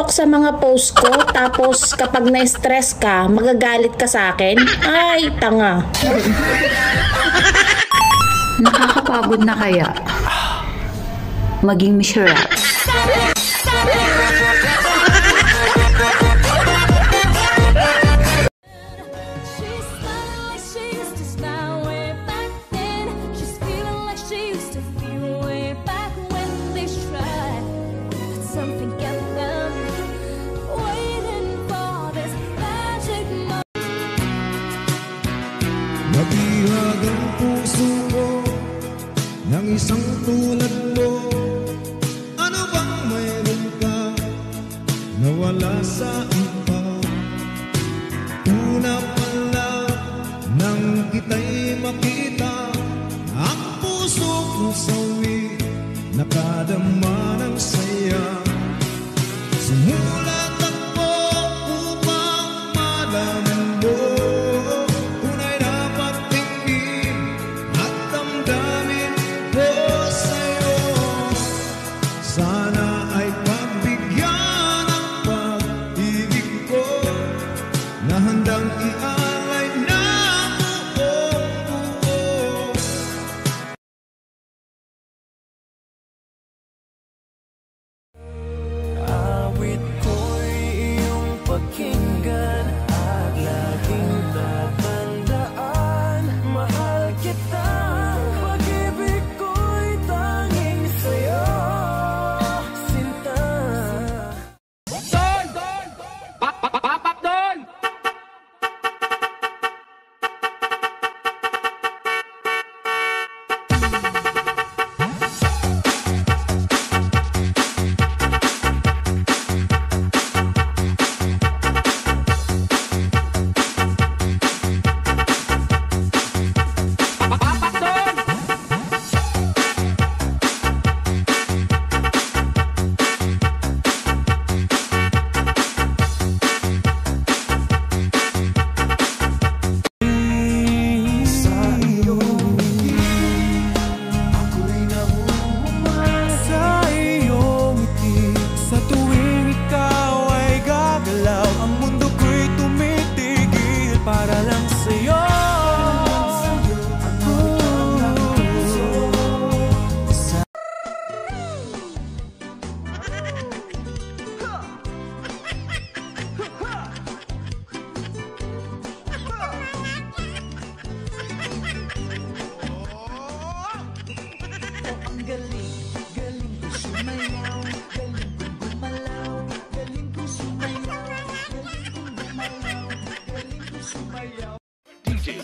tutok sa mga post ko, tapos kapag na-stress ka, magagalit ka sa akin? Ay, tanga. Nakakapagod na kaya maging Michelle? Nabihag ang puso ko ng isang tulad mo. Ano bang mayroon ka na wala sa iba? Una pa lang nang kita'y makita, ang puso ko sawi, nakadama ng saya. Sumulat ako upang malaman mo tunay na pagtingin at damdamin ko sa'yo. Sana ay pagbigyan ang pag-ibig ko na handang ialay na buong buo. Awit ko'y iyong pakinggan at laging tatandaan. Mahal kita, pag-ibig ko'y tanging sa'yo, sinta. Don! Papak Don! Galing ko sumayaw, galing kong gumalaw, galing ko sumayaw, galing kong gumalaw, galing ko sumayaw. DJ